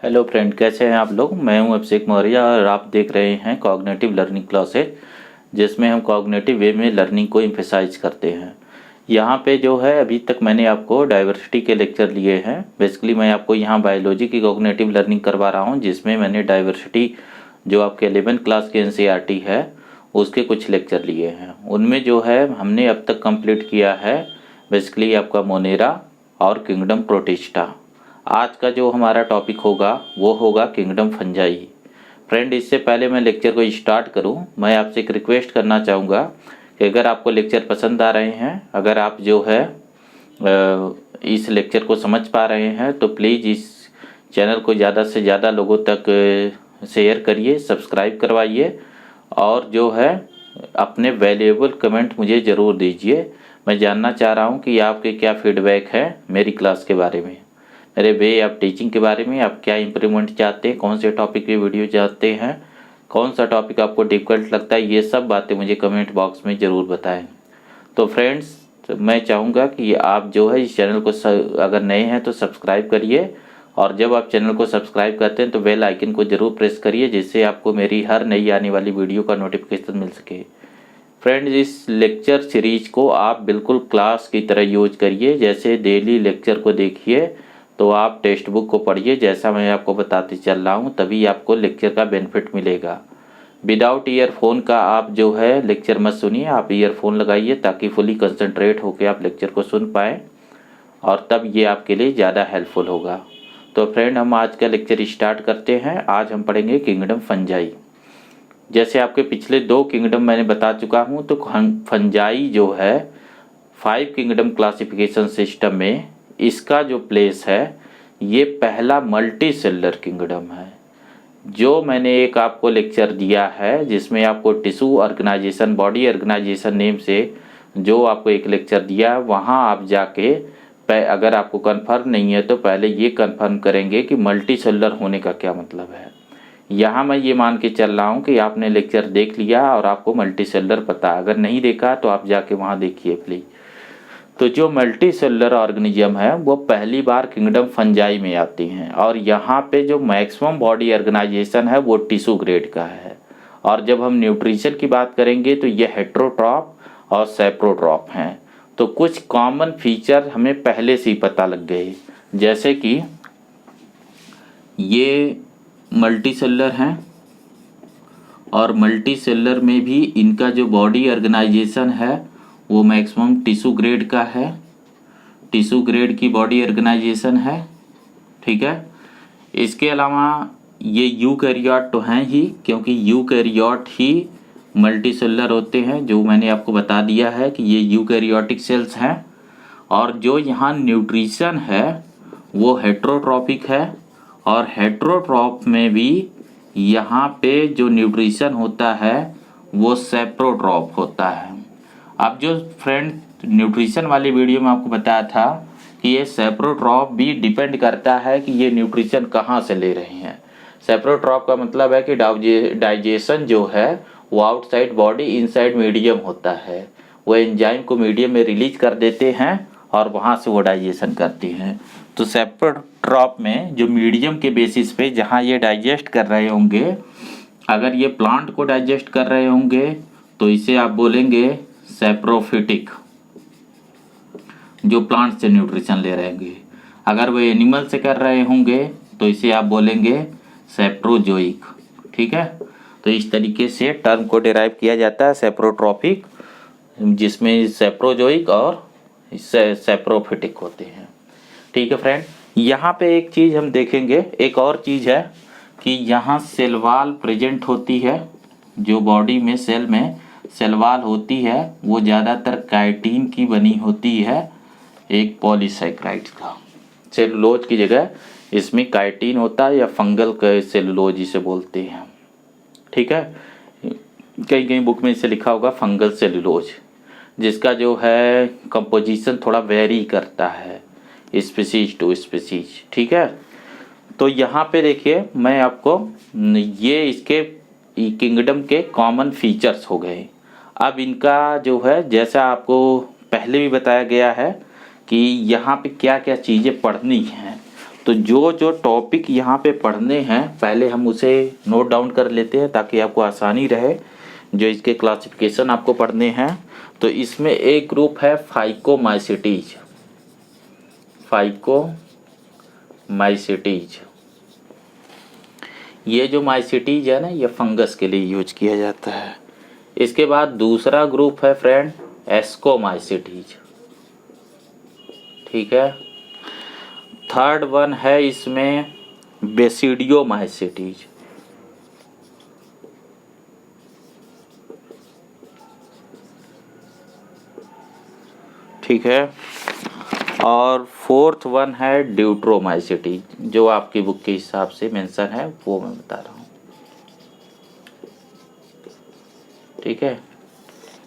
Hello friend, कैसे हैं आप लोग। मैं हूं अभिषेक मौर्य और आप देख रहे हैं कॉग्निटिव लर्निंग क्लासेज, जिसमें हम कॉग्निटिव वे में लर्निंग को एम्फेसाइज करते हैं। यहाँ पे जो है अभी तक मैंने आपको डाइवर्सिटी के लेक्चर लिए हैं। बेसिकली मैं आपको यहाँ बायोलॉजी की कॉग्निटिव लर्निंग करवा रहा हूँ, जिसमें मैंने डाइवर्सिटी जो आपके 11th क्लास के NCERT है उसके कुछ लेक्चर लिए हैं। उनमें जो है हमने अब तक कंप्लीट किया है बेसिकली आपका मोनेरा और किंगडम प्रोटिस्टा। आज का जो हमारा टॉपिक होगा वो होगा किंगडम फंजाई। फ्रेंड, इससे पहले मैं लेक्चर को स्टार्ट करूं, मैं आपसे एक रिक्वेस्ट करना चाहूँगा कि अगर आपको लेक्चर पसंद आ रहे हैं, अगर आप जो है इस लेक्चर को समझ पा रहे हैं, तो प्लीज़ इस चैनल को ज़्यादा से ज़्यादा लोगों तक शेयर करिए, सब्सक्राइब करवाइए और जो है अपने वैल्यूएबल कमेंट मुझे ज़रूर दीजिए। मैं जानना चाह रहा हूँ कि आपके क्या फीडबैक है मेरी क्लास के बारे में, मेरे वे ऑफ टीचिंग के बारे में। आप क्या इम्प्रूवमेंट चाहते हैं, कौन से टॉपिक की वीडियो चाहते हैं, कौन सा टॉपिक आपको डिफ़िकल्ट लगता है, ये सब बातें मुझे कमेंट बॉक्स में ज़रूर बताएं। तो फ्रेंड्स, मैं चाहूँगा कि आप जो है इस चैनल को अगर नए हैं तो सब्सक्राइब करिए, और जब आप चैनल को सब्सक्राइब करते हैं तो बेल आइकन को ज़रूर प्रेस करिए, जिससे आपको मेरी हर नई आने वाली वीडियो का नोटिफिकेशन मिल सके। फ्रेंड्स, इस लेक्चर सीरीज को आप बिल्कुल क्लास की तरह यूज करिए। जैसे डेली लेक्चर को देखिए तो आप टेक्स्ट बुक को पढ़िए, जैसा मैं आपको बताते चल रहा हूँ, तभी आपको लेक्चर का बेनिफिट मिलेगा। विदाउट ईयरफोन का आप जो है लेक्चर मत सुनिए, आप ईयरफोन लगाइए ताकि फुली कंसंट्रेट होकर आप लेक्चर को सुन पाएँ, और तब ये आपके लिए ज़्यादा हेल्पफुल होगा। तो फ्रेंड, हम आज का लेक्चर स्टार्ट करते हैं। आज हम पढ़ेंगे किंगडम फंजाई। जैसे आपके पिछले 2 किंगडम मैंने बता चुका हूँ, तो फंजाई जो है 5 किंगडम क्लासिफिकेशन सिस्टम में इसका जो प्लेस है ये पहला मल्टी सेलुलर किंगडम है। जो मैंने एक आपको लेक्चर दिया है जिसमें आपको tissue organisation, body organisation name से जो आपको एक लेक्चर दिया है, वहाँ आप जाके अगर आपको कंफर्म नहीं है तो पहले ये कंफर्म करेंगे कि मल्टी सेलुलर होने का क्या मतलब है। यहाँ मैं ये मान के चल रहा हूँ कि आपने लेक्चर देख लिया और आपको मल्टी सेलुलर पता। अगर नहीं देखा तो आप जाके वहाँ देखिए प्लीज़। तो जो मल्टी सेलुलर ऑर्गेनिज्म है वो पहली बार किंगडम फंजाई में आती हैं, और यहाँ पे जो मैक्सिमम बॉडी ऑर्गेनाइजेशन है वो टिश्यू ग्रेड का है। और जब हम न्यूट्रिशन की बात करेंगे तो ये हेट्रोट्रॉप और सेप्रोट्रॉप हैं। तो कुछ कॉमन फीचर हमें पहले से ही पता लग गए, जैसे कि ये मल्टी सेलुलर हैं, और मल्टी सेलुलर में भी इनका जो बॉडी ऑर्गेनाइजेशन है वो मैक्सिमम टिश्यू ग्रेड का है, टिश्यू ग्रेड की बॉडी ऑर्गेनाइजेशन है। ठीक है, इसके अलावा ये यूकैरियोट तो हैं ही, क्योंकि यूकैरियोट ही मल्टी सेलुलर होते हैं, जो मैंने आपको बता दिया है कि ये यूकैरियोटिक सेल्स हैं। और जो यहाँ न्यूट्रिशन है वो हेट्रोट्रॉपिक है, और हेट्रोट्रॉप में भी यहाँ पे जो न्यूट्रिशन होता है वो सेप्रोट्रॉप होता है। अब जो फ्रेंड न्यूट्रिशन वाली वीडियो में आपको बताया था कि ये सेप्रोट्रॉप भी डिपेंड करता है कि ये न्यूट्रिशन कहाँ से ले रहे हैं। सेप्रोट्रॉप का मतलब है कि डाइजेशन जो है वो आउटसाइड बॉडी इनसाइड मीडियम होता है। वो एंजाइम को मीडियम में रिलीज कर देते हैं और वहाँ से वो डाइजेशन करते हैं। तो सेप्रोट्रॉप में जो मीडियम के बेसिस पे जहाँ ये डाइजेस्ट कर रहे होंगे, अगर ये प्लांट को डाइजेस्ट कर रहे होंगे तो इसे आप बोलेंगे सेप्रोफिटिक, जो प्लांट से न्यूट्रिशन ले रहे होंगे। अगर वो एनिमल से कर रहे होंगे तो इसे आप बोलेंगे सेप्रोजोइक। ठीक है, तो इस तरीके से टर्म को डिराइव किया जाता है सेप्रोट्रॉपिक, जिसमें सेप्रोजोइक और सेप्रोफिटिक होते हैं। ठीक है फ्रेंड, यहाँ पे एक चीज़ हम देखेंगे, एक और चीज़ है कि यहाँ सेल वॉल प्रेजेंट होती है। जो बॉडी में सेल में सेल वॉल होती है वो ज़्यादातर काइटिन की बनी होती है, एक पॉलीसैकेराइड का। सेलुलोज की जगह इसमें काइटिन होता है, या फंगल का सेलुलोज इसे बोलते हैं। ठीक है, कई कई बुक में इसे लिखा होगा फंगल सेलुलोज, जिसका जो है कंपोजिशन थोड़ा वेरी करता है स्पीसीज टू स्पीसीज। ठीक है, तो यहाँ पे देखिए मैं आपको ये इसके किंगडम के कॉमन फीचर्स हो गए। अब इनका जो है, जैसा आपको पहले भी बताया गया है कि यहाँ पे क्या क्या चीज़ें पढ़नी हैं, तो जो जो टॉपिक यहाँ पे पढ़ने हैं पहले हम उसे नोट डाउन कर लेते हैं ताकि आपको आसानी रहे। जो इसके क्लासिफिकेशन आपको पढ़ने हैं, तो इसमें एक ग्रुप है फाइकोमाइसिटीज। फाइकोमाइसिटीज, ये जो माइसिटीज है ना, ये फंगस के लिए यूज किया जाता है। इसके बाद दूसरा ग्रुप है फ्रेंड एस्कोमाइसिटीज, ठीक है। थर्ड वन है इसमें बेसिडियोमाइसिटीज, ठीक है। और फोर्थ वन है ड्यूट्रोमाइसिटीज, जो आपकी बुक के हिसाब से मेंशन है वो मैं बता रहा हूँ, ठीक है।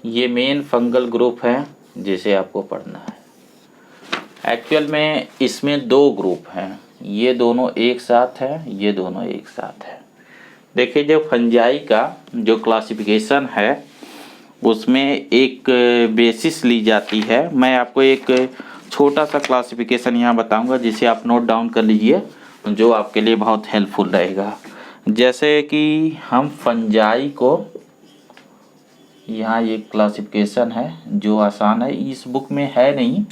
ये मेन फंगल ग्रुप है जिसे आपको पढ़ना है। एक्चुअल में इसमें दो ग्रुप हैं, ये दोनों एक साथ है, ये दोनों एक साथ है। देखिए जो फंजाई का जो क्लासिफिकेशन है उसमें एक बेसिस ली जाती है। मैं आपको एक छोटा सा क्लासिफिकेशन यहाँ बताऊंगा जिसे आप नोट डाउन कर लीजिए, जो आपके लिए बहुत हेल्पफुल रहेगा। जैसे कि हम फंजाई को, यहाँ ये क्लासिफिकेशन है जो आसान है, इस बुक में है नहीं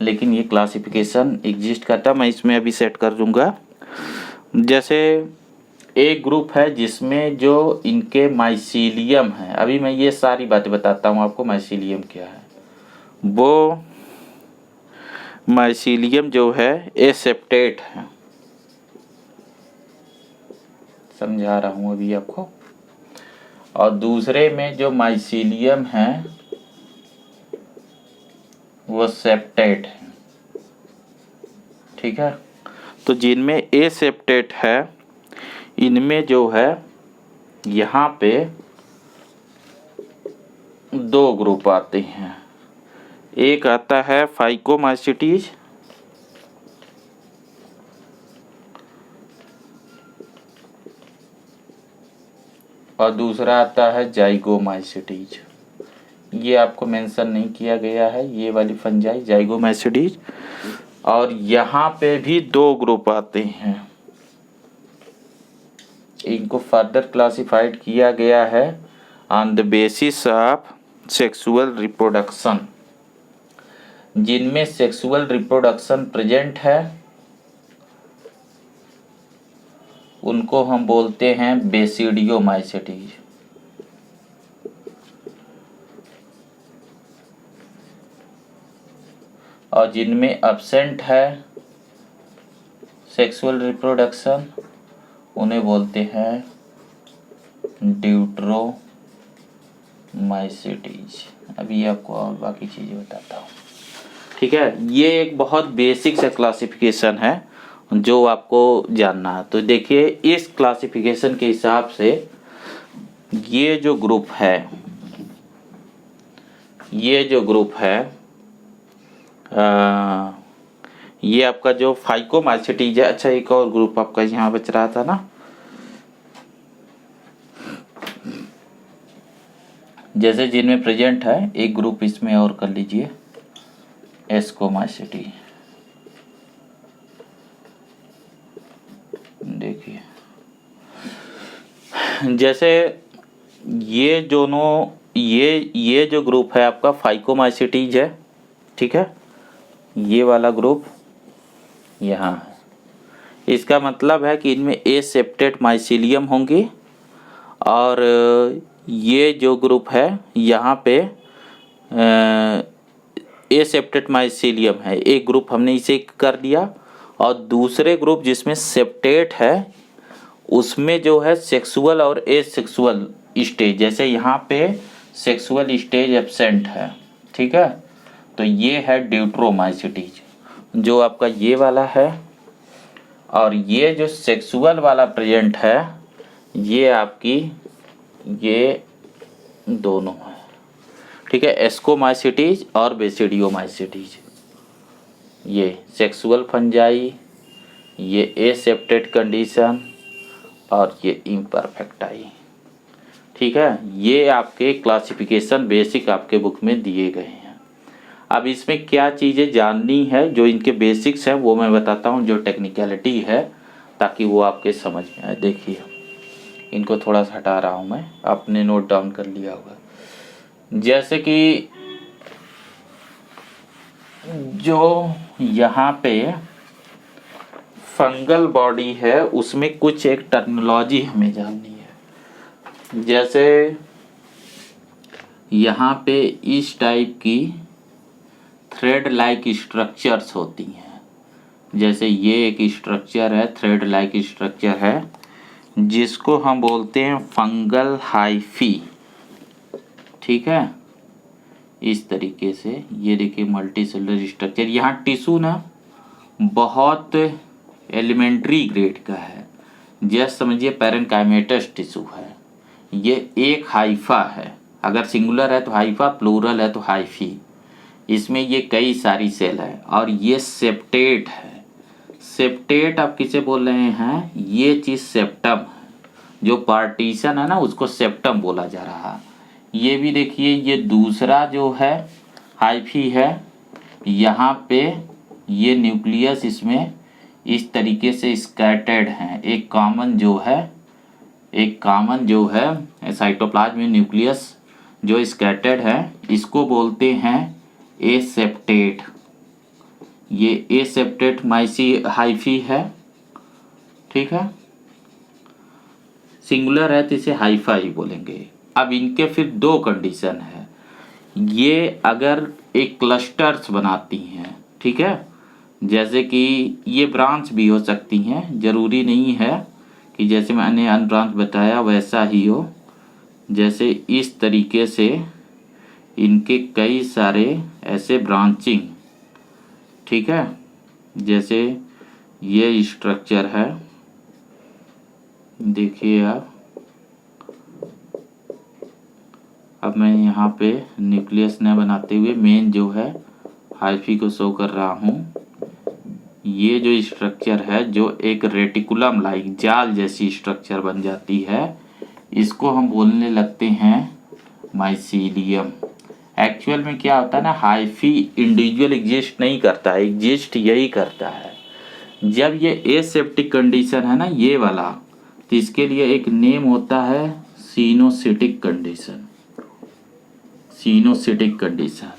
लेकिन ये क्लासिफिकेशन एग्जिस्ट करता है, मैं इसमें अभी सेट कर दूंगा। जैसे एक ग्रुप है जिसमें जो इनके माइसीलियम है, अभी मैं ये सारी बातें बताता हूँ आपको माइसीलियम क्या है। वो माइसीलियम जो है एसेप्टेट है, समझा रहा हूँ अभी आपको। और दूसरे में जो माइसीलियम है वो सेप्टेट है, ठीक है। तो जिनमें एसेप्टेट है इनमें जो है यहाँ पे दो ग्रुप आते हैं। एक आता है फाइकोमाइसिटीज और दूसरा आता है जाइगोमाइसिटीज। ये आपको मेंशन नहीं किया गया है, ये वाली फंजाई जाइगोमाइसिटीज। और यहाँ पे भी दो ग्रुप आते हैं, इनको फर्दर क्लासिफाइड किया गया है on the basis of sexual reproduction. जिनमें सेक्सुअल रिप्रोडक्शन प्रेजेंट है उनको हम बोलते हैं बेसिडियोमाइसिटीज। और जिनमें एब्सेंट है सेक्सुअल रिप्रोडक्शन उन्हें बोलते हैं ड्यूट्रोमाइसिटीज। अभी आपको और बाकी चीज़ें बताता हूँ, ठीक है। ये एक बहुत बेसिक सा क्लासिफिकेशन है जो आपको जानना है। तो देखिए इस क्लासिफिकेशन के हिसाब से ये जो ग्रुप है ये आपका जो फाइकोमाइसिटीज है। अच्छा एक और ग्रुप आपका यहाँ बच रहा था ना, जैसे जिनमें प्रेजेंट है एक ग्रुप इसमें और कर लीजिए एस्कोमाइसिटी। देखिए जैसे ये दोनों ये जो ग्रुप है आपका फाइकोमाइसिटीज है, ठीक है। ये वाला ग्रुप यहाँ है, इसका मतलब है कि इनमें एसेप्टेट माइसीलियम होंगी। और ये जो ग्रुप है यहाँ पे एसेप्टेट माइसीलियम है, एक ग्रुप हमने इसे कर दिया। और दूसरे ग्रुप जिसमें सेप्टेट है उसमें जो है सेक्सुअल और एसेक्सुअल स्टेज, जैसे यहाँ पे सेक्सुअल स्टेज एब्सेंट है, ठीक है। तो ये है ड्यूट्रोमाइसिटीज जो आपका ये वाला है। और ये जो सेक्सुअल वाला प्रेजेंट है ये आपकी ये दोनों है, ठीक है। एस्कोमाइसिटीज और बेसिडियोमाइसिटीज, ये सेक्सुअल फंजाई, ये एसेप्टेड कंडीशन और ये इम्परफेक्टाई, ठीक है। ये आपके क्लासिफिकेशन बेसिक आपके बुक में दिए गए हैं। अब इसमें क्या चीज़ें जाननी है, जो इनके बेसिक्स हैं वो मैं बताता हूँ, जो टेक्निकलिटी है, ताकि वो आपके समझ में आए। देखिए इनको थोड़ा सा हटा रहा हूँ मैं, आपने नोट डाउन कर लिया होगा। जैसे कि जो यहाँ पे फंगल बॉडी है उसमें कुछ एक टर्मिनोलॉजी हमें जाननी है। जैसे यहाँ पे इस टाइप की थ्रेड लाइक स्ट्रक्चर्स होती हैं। जैसे ये एक स्ट्रक्चर है, थ्रेड लाइक स्ट्रक्चर है, जिसको हम बोलते हैं फंगल हाइफी। ठीक है, इस तरीके से ये देखिए मल्टी सेलुलर स्ट्रक्चर। यहाँ टिश्यू ना बहुत एलिमेंट्री ग्रेड का है, जैसे समझिए पैरेनकाइमेटस टिश्यू है। ये एक हाइफा है, अगर सिंगुलर है तो हाइफा, प्लूरल है तो हाइफी। इसमें ये कई सारी सेल है और ये सेप्टेट है। सेप्टेट आप किसे बोल रहे हैं, ये चीज़ सेप्टम है, जो पार्टीशन है ना उसको सेप्टम बोला जा रहा है। ये भी देखिए ये दूसरा जो है हाइफी है, यहाँ पे ये न्यूक्लियस इसमें इस तरीके से स्कैटर्ड हैं। एक कॉमन जो है साइटोप्लाज्म में न्यूक्लियस जो स्कैटर्ड है, इसको बोलते हैं एसेप्टेट। ये एसेप्टेट माइसी हाइफी है। ठीक है, सिंगुलर है तो इसे हाइफा ही बोलेंगे। अब इनके फिर दो कंडीशन है, ये अगर एक क्लस्टर्स बनाती हैं, ठीक है, जैसे कि ये ब्रांच भी हो सकती हैं, जरूरी नहीं है कि जैसे मैंने अनब्रांच बताया वैसा ही हो। जैसे इस तरीके से इनके कई सारे ऐसे ब्रांचिंग, ठीक है, जैसे ये स्ट्रक्चर है, देखिए आप। अब मैं यहाँ पे न्यूक्लियस न बनाते हुए मेन जो है हाइफी को शो कर रहा हूँ। ये जो स्ट्रक्चर है जो एक रेटिकुलम लाइक जाल जैसी स्ट्रक्चर बन जाती है, इसको हम बोलने लगते हैं माइसीलियम। एक्चुअल में क्या होता है ना, हाइफी इंडिविजुअल एग्जिस्ट नहीं करता है, एग्जिस्ट यही करता है। जब ये एसेप्टिक कंडीशन है ना ये वाला, तो इसके लिए एक नेम होता है सिनोसिटिक कंडीशन। सिनोसिटिक कंडीशन,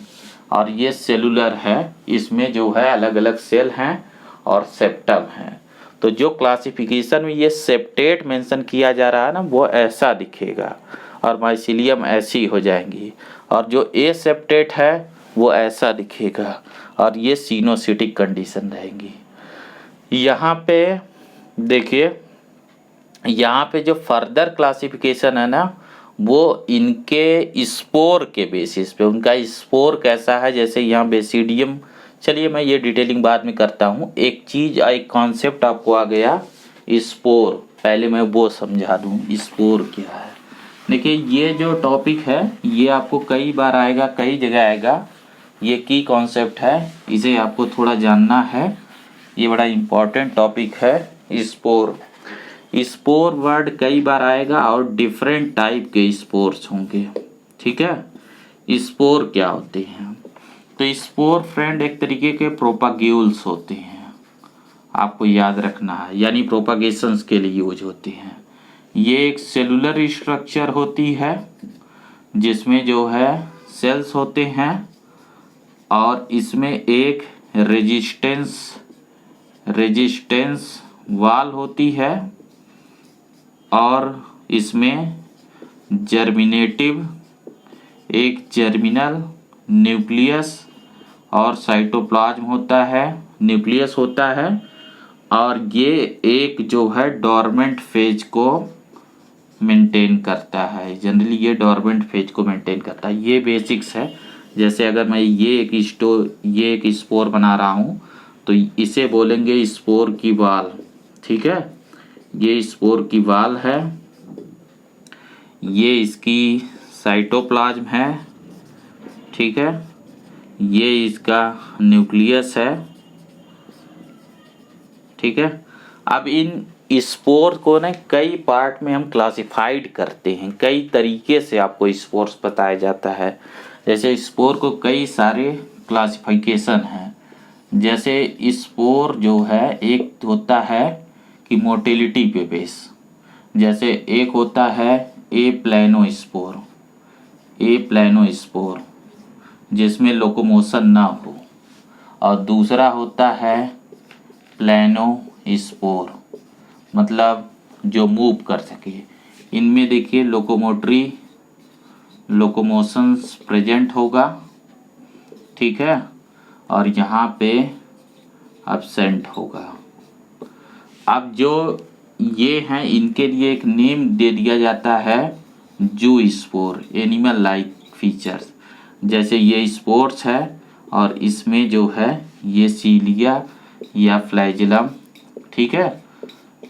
और ये सेलुलर है, इसमें जो है अलग अलग सेल हैं और सेप्टम है। तो जो क्लासिफिकेशन में ये सेप्टेट मेंशन किया जा रहा है ना वो ऐसा दिखेगा, और माइसीलियम ऐसी हो जाएंगी, और जो ए सेप्टेट है वो ऐसा दिखेगा, और ये सिनोसिटिक कंडीशन रहेंगी। यहाँ पे देखिए, यहाँ पे जो फर्दर क्लासिफिकेशन है ना वो इनके स्पोर के बेसिस पे, उनका स्पोर कैसा है। जैसे यहाँ बेसिडियम, चलिए मैं ये डिटेलिंग बाद में करता हूँ। एक चीज़, एक कॉन्सेप्ट आपको आ गया, स्पोर, पहले मैं वो समझा दूँ स्पोर क्या है। देखिए ये जो टॉपिक है ये आपको कई बार आएगा, कई जगह आएगा। ये की कॉन्सेप्ट है, इसे आपको थोड़ा जानना है, ये बड़ा इम्पोर्टेंट टॉपिक है स्पोर। स्पोर वर्ड कई बार आएगा और डिफरेंट टाइप के स्पोर्स होंगे। ठीक है, स्पोर क्या होते हैं, तो स्पोर फ्रेंड एक तरीके के प्रोपाग्यूल्स होते हैं, आपको याद रखना है, यानी प्रोपागेशंस के लिए यूज होते हैं। ये एक सेलुलर स्ट्रक्चर होती है जिसमें जो है सेल्स होते हैं, और इसमें एक रेजिस्टेंस वाल होती है, और इसमें एक जर्मिनल न्यूक्लियस और साइटोप्लाज्म होता है, न्यूक्लियस होता है, और ये एक जो है डोरमेंट फेज को मेंटेन करता है। जनरली ये डोरमेंट फेज को मेंटेन करता है। ये बेसिक्स है। जैसे अगर मैं ये एक स्पोर बना रहा हूँ तो इसे बोलेंगे स्पोर की वाल। ठीक है, ये स्पोर की वाल है, ये इसकी साइटोप्लाज्म है। ठीक है, ये इसका न्यूक्लियस है। ठीक है, अब इन स्पोर को ना कई पार्ट में हम क्लासिफाइड करते हैं, कई तरीके से आपको स्पोर्स बताया जाता है। जैसे स्पोर को कई सारे क्लासिफिकेशन है। जैसे स्पोर जो है एक होता है कि मोटिलिटी पे बेस, जैसे एक होता है ए प्लानोस्पोर जिसमें लोकोमोशन ना हो, और दूसरा होता है प्लानोस्पोर मतलब जो मूव कर सके। इनमें देखिए लोकोमोशंस प्रेजेंट होगा, ठीक है, और यहाँ पे एब्सेंट होगा। अब जो ये हैं इनके लिए एक नेम दे दिया जाता है जूस्पोर, एनिमल लाइक फीचर्स। जैसे ये स्पोर्स है और इसमें जो है ये सीलिया या फ्लैजिलम, ठीक है,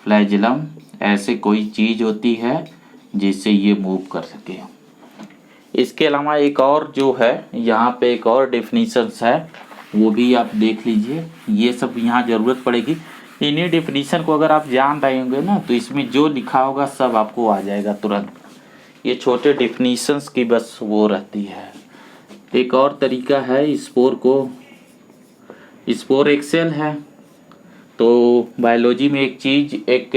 फ्लैजिलम ऐसे कोई चीज़ होती है जिससे ये मूव कर सके। इसके अलावा एक और जो है यहाँ पे एक और डेफिनीशंस है, वो भी आप देख लीजिए। ये सब यहाँ ज़रूरत पड़ेगी। इन्हीं डेफिनीशन को अगर आप जान रहे होंगे ना तो इसमें जो लिखा होगा सब आपको आ जाएगा तुरंत। ये छोटे डेफिनीशंस की बस वो रहती है। एक और तरीका है स्पोर एक सेल है। तो बायोलॉजी में एक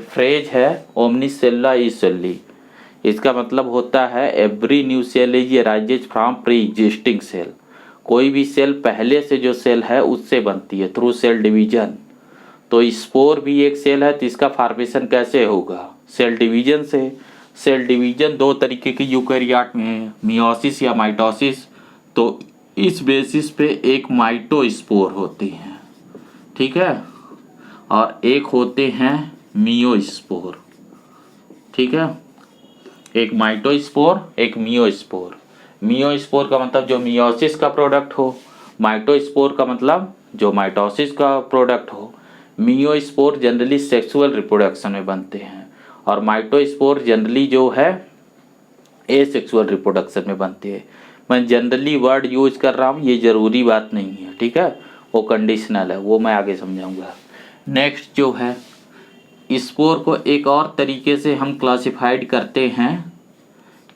फ्रेज है ओमनीसेल्ला इसेल्ली। इसका मतलब होता है every new cell is rises from pre existing cell. कोई भी सेल पहले से जो सेल है उससे बनती है थ्रू सेल डिवीजन। तो स्पोर भी एक सेल है, तो इसका फॉर्मेशन कैसे होगा? सेल डिवीजन से। सेल डिवीजन दो तरीके की यूकैरियोट में है, मियोसिस या माइटोसिस। तो इस बेसिस पे एक माइटोस्पोर होती हैं, ठीक है, और एक होते हैं मियोस्पोर, ठीक है। एक माइटोस्पोर एक मियोस्पोर। मियोस्पोर का मतलब जो मियोसिस का प्रोडक्ट हो, माइटोस्पोर का मतलब जो माइटोसिस का प्रोडक्ट हो। मियोस्पोर जनरली सेक्सुअल रिप्रोडक्शन में बनते हैं और माइटोस्पोर जनरली जो है एसेक्सुअल रिप्रोडक्शन में बनते हैं। मैं जनरली वर्ड यूज कर रहा हूँ, ये ज़रूरी बात नहीं है, ठीक है, वो कंडीशनल है, वो मैं आगे समझाऊंगा। नेक्स्ट जो है स्पोर को एक और तरीके से हम क्लासिफाइड करते हैं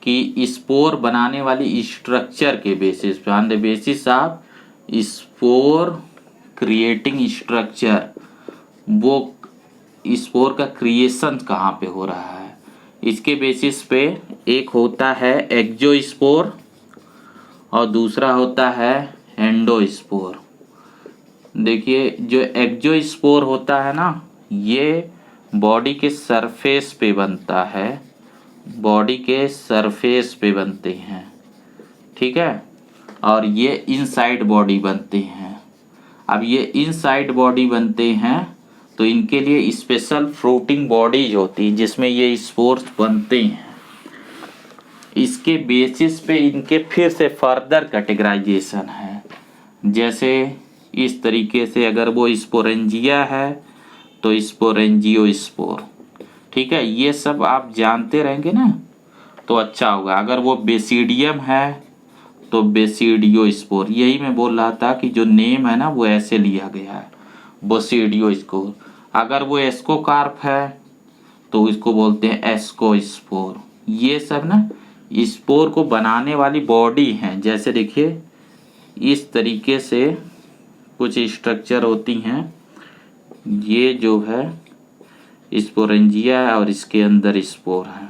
कि स्पोर बनाने वाली स्ट्रक्चर के बेसिस पे, on the basis of spore creating structure, वो स्पोर का क्रिएशन कहाँ पे हो रहा है, इसके बेसिस पे एक होता है एक्जोस्पोर और दूसरा होता है एंडोस्पोर। देखिए जो एक्जोस्पोर होता है ना, ये बॉडी के सरफेस पे बनता है, बॉडी के सरफेस पे बनते हैं, ठीक है, और ये इनसाइड बॉडी बनते हैं। अब ये इनसाइड बॉडी बनते हैं तो इनके लिए स्पेशल फ्रूटिंग बॉडीज होती है जिसमें ये स्पोर्स बनते हैं। इसके बेसिस पे इनके फिर से फर्दर कैटेगराइजेशन है। जैसे इस तरीके से अगर वो स्पोरेंजिया है तो स्पोरेंजियोस्पोर, ठीक है, ये सब आप जानते रहेंगे ना तो अच्छा होगा। अगर वो बेसिडियम है तो बेसिडियोस्पोर। यही मैं बोल रहा था कि जो नेम है ना वो ऐसे लिया गया है, बेसिडियोस्पोर। अगर वो एस्कोकार्प है तो इसको बोलते हैं एस्कोस्पोर। ये सब ना स्पोर को बनाने वाली बॉडी हैं। जैसे देखिए इस तरीके से कुछ स्ट्रक्चर होती हैं, ये जो है स्पोरेंजिया है और इसके अंदर स्पोर है।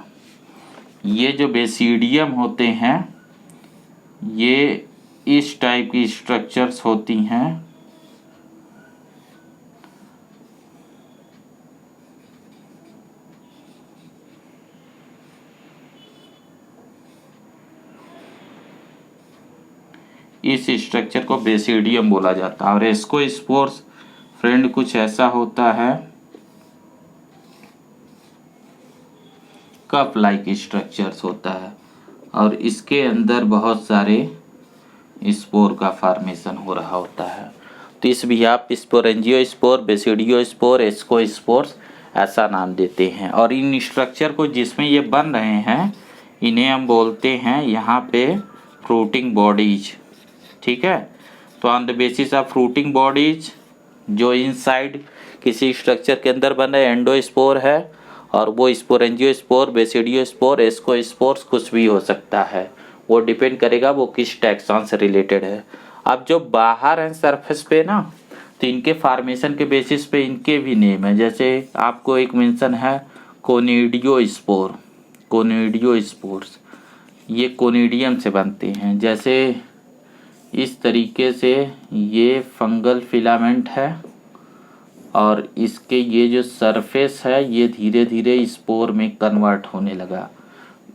ये जो बेसिडियम होते हैं ये इस टाइप की स्ट्रक्चर्स होती हैं। इस स्ट्रक्चर को बेसिडियम बोला जाता है। और एस्कोस्पोर्स फ्रेंड कुछ ऐसा होता है, कप लाइक स्ट्रक्चर्स होता है और इसके अंदर बहुत सारे स्पोर का फॉर्मेशन हो रहा होता है। तो इस भी आप स्पोरेंजियोस्पोर, बेसिडियोस्पोर, एस्कोस्पोर्स ऐसा नाम देते हैं। और इन स्ट्रक्चर को जिसमें ये बन रहे हैं इन्हें हम बोलते हैं यहाँ पे फ्रूटिंग बॉडीज, ठीक है। तो on the basis of fruiting bodies जो इनसाइड किसी स्ट्रक्चर के अंदर बन रहे एंडोस्पोर है, और वो स्पोरेंजियोस्पोर, बेसिडियोस्पोर, एस्कोस्पोर्स कुछ भी हो सकता है, वो डिपेंड करेगा वो किस टैक्सॉन से रिलेटेड है। अब जो बाहर हैं सरफेस पे ना, तो इनके फॉर्मेशन के बेसिस पे इनके भी नेम है। जैसे आपको एक मेंशन है कोनिडियोस्पोर, कोनिडियोस्पोर्स, ये कोनिडियम से बनते हैं। जैसे इस तरीके से ये फंगल फिलामेंट है और इसके ये जो सरफेस है ये धीरे धीरे स्पोर में कन्वर्ट होने लगा,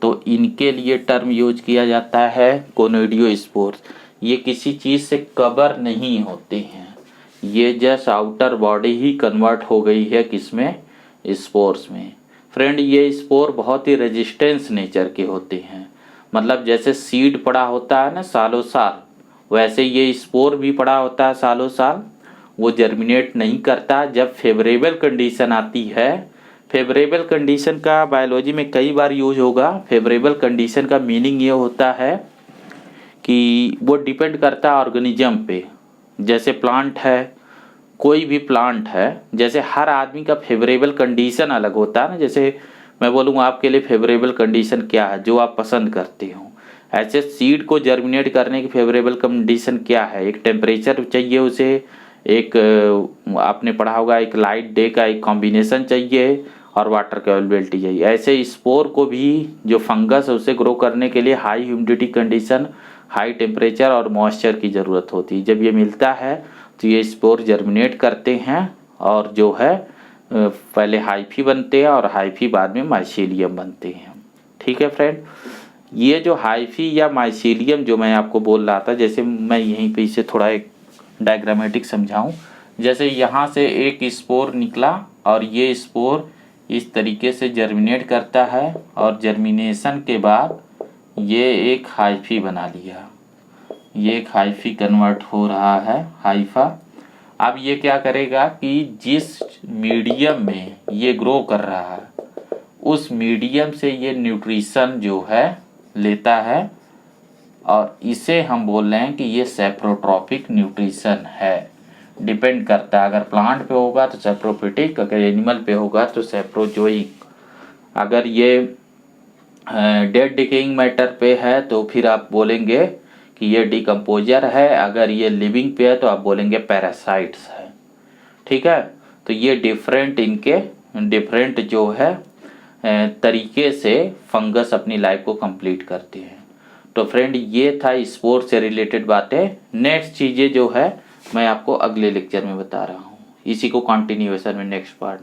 तो इनके लिए टर्म यूज किया जाता है कोनिडियोस्पोर्स। ये किसी चीज़ से कवर नहीं होते हैं, ये जस्ट आउटर बॉडी ही कन्वर्ट हो गई है किसमें, स्पोर्स में। फ्रेंड ये स्पोर बहुत ही रेजिस्टेंस नेचर के होते हैं, मतलब जैसे सीड पड़ा होता है ना सालों साल, वैसे ये स्पोर भी पड़ा होता है सालों साल। वो जर्मिनेट नहीं करता। जब फेवरेबल कंडीशन आती है, फेवरेबल कंडीशन का बायोलॉजी में कई बार यूज होगा। फेवरेबल कंडीशन का मीनिंग ये होता है कि वो डिपेंड करता है ऑर्गेनिज्म पे। जैसे प्लांट है, कोई भी प्लांट है, जैसे हर आदमी का फेवरेबल कंडीशन अलग होता है ना। जैसे मैं बोलूँगा आपके लिए फेवरेबल कंडीशन क्या है, जो आप पसंद करते हो, ऐसे सीड को जर्मिनेट करने की फेवरेबल कंडीशन क्या है। एक टेम्परेचर चाहिए उसे, एक आपने पढ़ा होगा एक लाइट डे का एक कॉम्बिनेशन चाहिए और वाटर की अवेलेबिलिटी चाहिए। ऐसे स्पोर को भी जो फंगस है उसे ग्रो करने के लिए high humidity condition, high temperature और मॉइस्चर की ज़रूरत होती है। जब ये मिलता है तो ये स्पोर जर्मिनेट करते हैं और जो है पहले हाइफी बनते हैं और हाइफी बाद में माइसीलियम बनते हैं। ठीक है फ्रेंड, ये जो हाइफी या माइसीलियम जो मैं आपको बोल रहा था, जैसे मैं यहीं पे इसे थोड़ा एक डायग्रामेटिक समझाऊं। जैसे यहाँ से एक स्पोर निकला और ये स्पोर इस तरीके से जर्मिनेट करता है और जर्मिनेशन के बाद ये एक हाइफी बना लिया, ये एक हाइफी कन्वर्ट हो रहा है, हाइफा। अब ये क्या करेगा कि जिस मीडियम में ये ग्रो कर रहा है उस मीडियम से ये न्यूट्रिशन जो है लेता है और इसे हम बोल रहे हैं कि ये सेप्रोट्रॉपिक न्यूट्रिशन है। डिपेंड करता है, अगर प्लांट पे होगा तो सेप्रोफिटिक, अगर एनिमल पे होगा तो सेप्रोजोइक। अगर ये डेड डिकेइंग मैटर पे है तो फिर आप बोलेंगे कि ये डिकम्पोजर है, अगर ये लिविंग पे है तो आप बोलेंगे पैरासाइट्स है। ठीक है, तो ये डिफरेंट इनके डिफरेंट जो है तरीके से फंगस अपनी लाइफ को कंप्लीट करते हैं। तो फ्रेंड ये था स्पोर से रिलेटेड बातें। नेक्स्ट चीज़ें जो है मैं आपको अगले लेक्चर में बता रहा हूँ, इसी को कंटिन्यूएशन में नेक्स्ट पार्ट में।